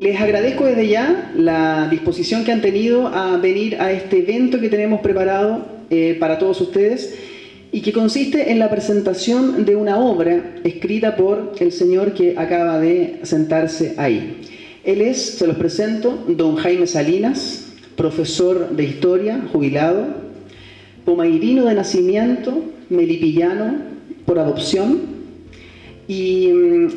Les agradezco desde ya la disposición que han tenido a venir a este evento que tenemos preparado para todos ustedes y que consiste en la presentación de una obra escrita por el señor que acaba de sentarse ahí. Él es, se los presento, don Jaime Salinas, profesor de historia, jubilado, pomairino de nacimiento, melipillano por adopción, y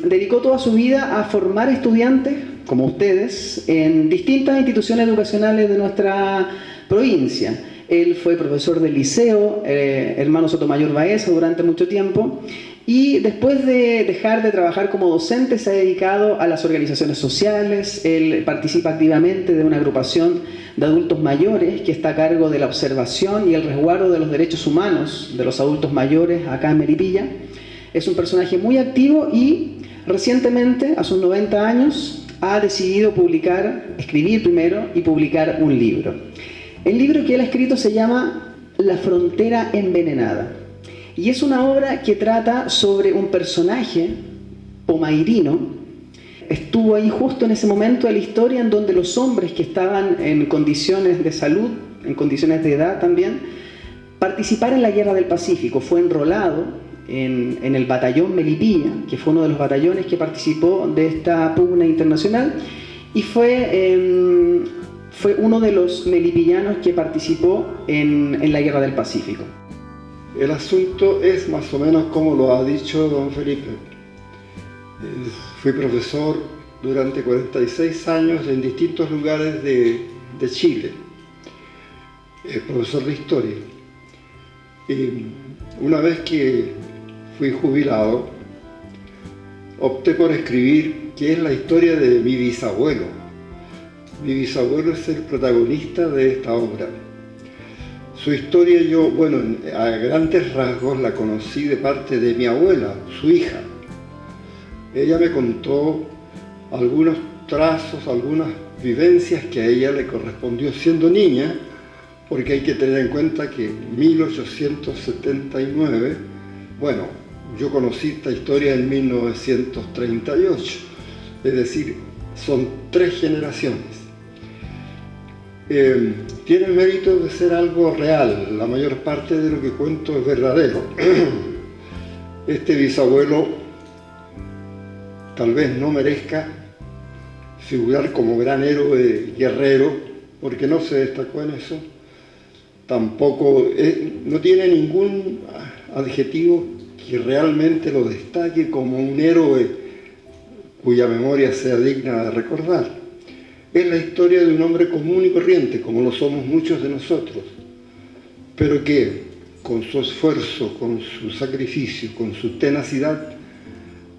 dedicó toda su vida a formar estudiantes, como ustedes, en distintas instituciones educacionales de nuestra provincia. Él fue profesor del liceo Hermano Sotomayor Baeza durante mucho tiempo, y después de dejar de trabajar como docente se ha dedicado a las organizaciones sociales. Él participa activamente de una agrupación de adultos mayores que está a cargo de la observación y el resguardo de los derechos humanos de los adultos mayores acá en Melipilla. Es un personaje muy activo y recientemente, a sus 90 años, ha decidido escribir primero y publicar un libro. El libro que él ha escrito se llama La frontera envenenada y es una obra que trata sobre un personaje pomairino. Estuvo ahí justo en ese momento de la historia en donde los hombres que estaban en condiciones de salud, en condiciones de edad también, participaron en la Guerra del Pacífico. Fue enrolado en el batallón Melipilla, que fue uno de los batallones que participó de esta pugna internacional, y fue uno de los melipillanos que participó en la Guerra del Pacífico. El asunto es más o menos como lo ha dicho don Felipe. Fui profesor durante 46 años en distintos lugares de Chile, profesor de historia. Y una vez que fui jubilado, opté por escribir qué es la historia de mi bisabuelo. Mi bisabuelo es el protagonista de esta obra. Su historia yo, a grandes rasgos la conocí de parte de mi abuela, su hija. Ella me contó algunos trazos, algunas vivencias que a ella le correspondió siendo niña, porque hay que tener en cuenta que en 1879, yo conocí esta historia en 1938, es decir, son 3 generaciones. Tiene el mérito de ser algo real, la mayor parte de lo que cuento es verdadero. Este bisabuelo tal vez no merezca figurar como gran héroe guerrero, porque no se destacó en eso. Tampoco no tiene ningún adjetivo que realmente lo destaque como un héroe cuya memoria sea digna de recordar. Es la historia de un hombre común y corriente, como lo somos muchos de nosotros, pero que con su esfuerzo, con su sacrificio, con su tenacidad,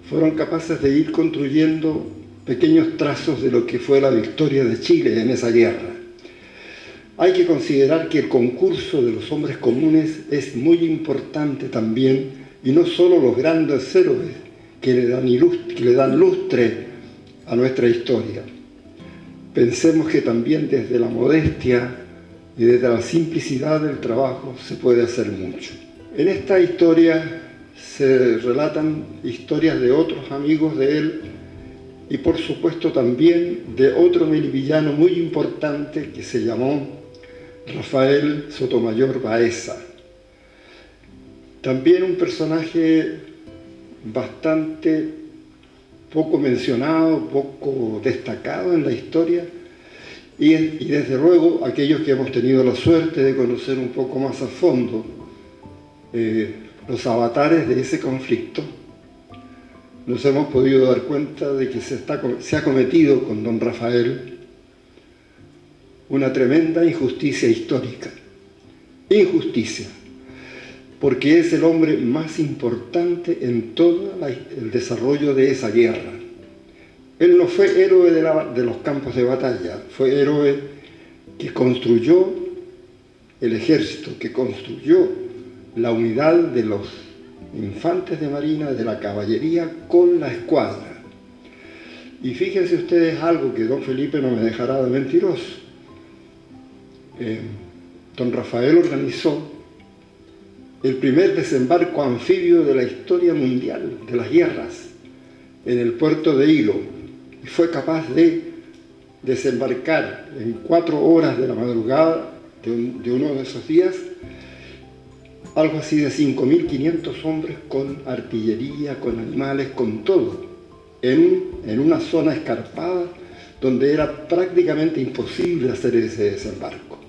fueron capaces de ir construyendo pequeños trazos de lo que fue la victoria de Chile en esa guerra. Hay que considerar que el concurso de los hombres comunes es muy importante también, y no solo los grandes héroes que le dan lustre a nuestra historia. Pensemos que también desde la modestia y desde la simplicidad del trabajo se puede hacer mucho. En esta historia se relatan historias de otros amigos de él y por supuesto también de otro melipillano muy importante que se llamó Rafael Sotomayor Baeza. También un personaje bastante poco mencionado, poco destacado en la historia, y desde luego aquellos que hemos tenido la suerte de conocer un poco más a fondo los avatares de ese conflicto, nos hemos podido dar cuenta de que se ha cometido con don Rafael una tremenda injusticia histórica. Injusticia, porque es el hombre más importante en todo el desarrollo de esa guerra. Él no fue héroe de los campos de batalla, fue héroe que construyó el ejército, que construyó la unidad de los infantes de marina, de la caballería con la escuadra. Y fíjense ustedes algo que don Felipe no me dejará de mentiroso. Don Rafael organizó el primer desembarco anfibio de la historia mundial de las guerras en el puerto de Hilo y fue capaz de desembarcar en 4 horas de la madrugada de uno de esos días algo así de 5.500 hombres con artillería, con animales, con todo, en una zona escarpada donde era prácticamente imposible hacer ese desembarco.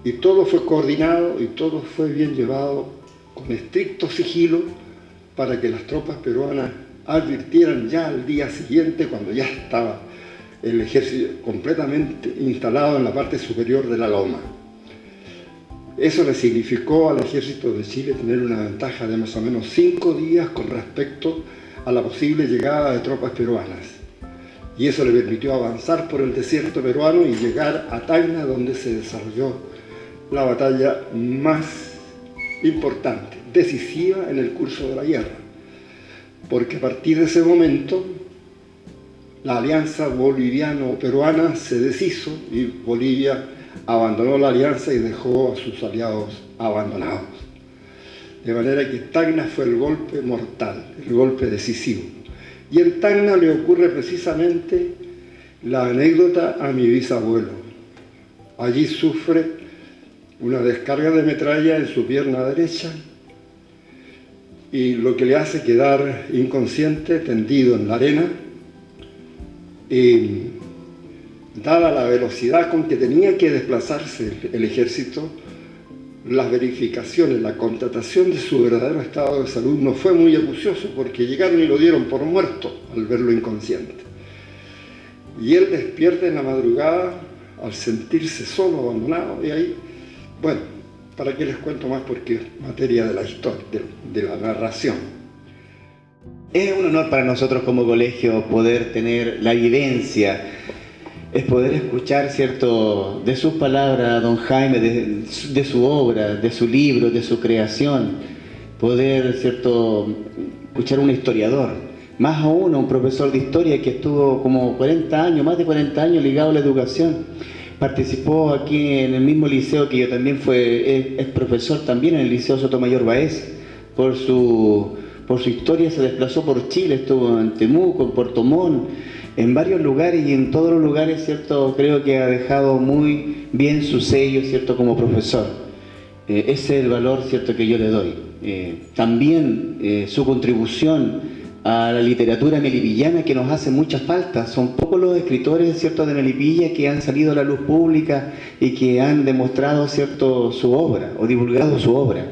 Y todo fue coordinado y todo fue bien llevado con estricto sigilo para que las tropas peruanas advirtieran ya al día siguiente, cuando ya estaba el ejército completamente instalado en la parte superior de la loma. Eso le significó al ejército de Chile tener una ventaja de más o menos 5 días con respecto a la posible llegada de tropas peruanas. Y eso le permitió avanzar por el desierto peruano y llegar a Tacna, donde se desarrolló la batalla más importante, decisiva en el curso de la guerra. Porque a partir de ese momento la alianza boliviano-peruana se deshizo y Bolivia abandonó la alianza y dejó a sus aliados abandonados. De manera que Tacna fue el golpe mortal, el golpe decisivo. Y en Tacna le ocurre precisamente la anécdota a mi bisabuelo. Allí sufre una descarga de metralla en su pierna derecha y lo que le hace quedar inconsciente, tendido en la arena, y dada la velocidad con que tenía que desplazarse el ejército, las verificaciones, la constatación de su verdadero estado de salud no fue muy acucioso, porque llegaron y lo dieron por muerto al verlo inconsciente. Y él despierta en la madrugada al sentirse solo, abandonado, y ahí, bueno, ¿para qué les cuento más? Porque es materia de la historia, de la narración. Es un honor para nosotros como colegio poder tener la vivencia, es poder escuchar, ¿cierto?, de sus palabras, don Jaime, de su obra, de su libro, de su creación, poder, ¿cierto?, escuchar a un historiador, más aún a un profesor de historia que estuvo como 40 años, más de 40 años ligado a la educación. Participó aquí en el mismo liceo que yo también es profesor también en el Liceo Sotomayor Báez. Por su historia se desplazó por Chile, estuvo en Temuco, en Puerto Montt, en varios lugares, y en todos los lugares, ¿cierto?, creo que ha dejado muy bien su sello, ¿cierto?, como profesor. Ese es el valor, ¿cierto?, que yo le doy. También su contribución a la literatura melipillana, que nos hace mucha falta. Son pocos los escritores, ¿cierto?, de Melipilla que han salido a la luz pública y que han demostrado, ¿cierto?, su obra o divulgado su obra.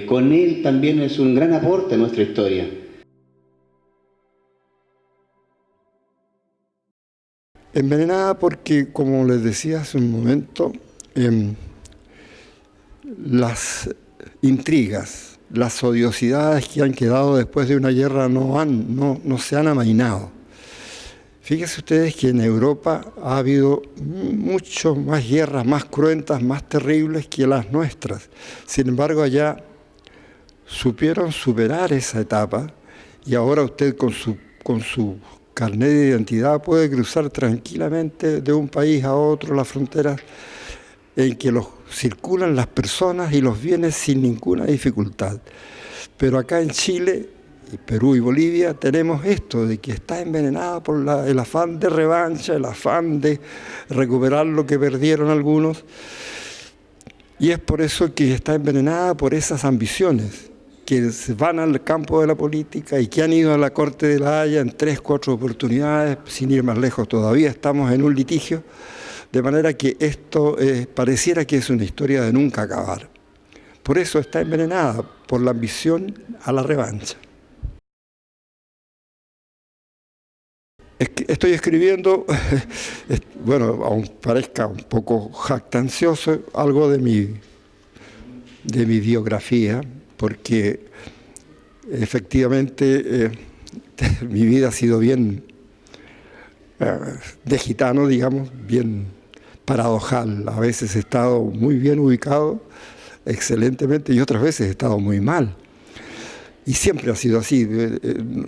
Con él también es un gran aporte a nuestra historia. Envenenada porque, como les decía hace un momento, las intrigas, las odiosidades que han quedado después de una guerra no se han amainado. Fíjense ustedes que en Europa ha habido mucho más guerras, más cruentas, más terribles que las nuestras. Sin embargo, allá supieron superar esa etapa y ahora usted con su carnet de identidad puede cruzar tranquilamente de un país a otro las fronteras en que circulan las personas y los bienes sin ninguna dificultad. Pero acá en Chile, Perú y Bolivia tenemos esto de que está envenenada por el afán de revancha, el afán de recuperar lo que perdieron algunos, y es por eso que está envenenada por esas ambiciones que se van al campo de la política y que han ido a la Corte de la Haya en 3, 4 oportunidades, sin ir más lejos todavía estamos en un litigio, de manera que esto pareciera que es una historia de nunca acabar. Por eso está envenenada, por la ambición a la revancha. Estoy escribiendo, bueno, aunque parezca un poco jactancioso, algo de mi biografía, porque efectivamente mi vida ha sido bien de gitano, digamos, bien paradojal. A veces he estado muy bien ubicado, excelentemente, y otras veces he estado muy mal. Y siempre ha sido así.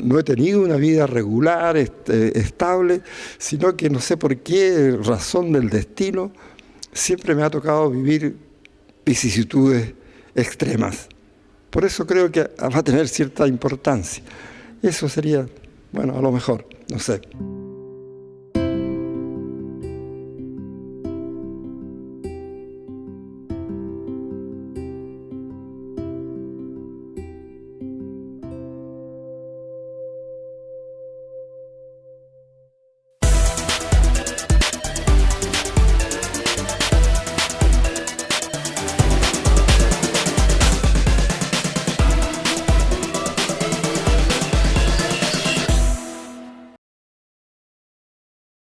No he tenido una vida regular, estable, sino que no sé por qué razón del destino siempre me ha tocado vivir vicisitudes extremas. Por eso creo que va a tener cierta importancia. Eso sería, bueno, a lo mejor, no sé.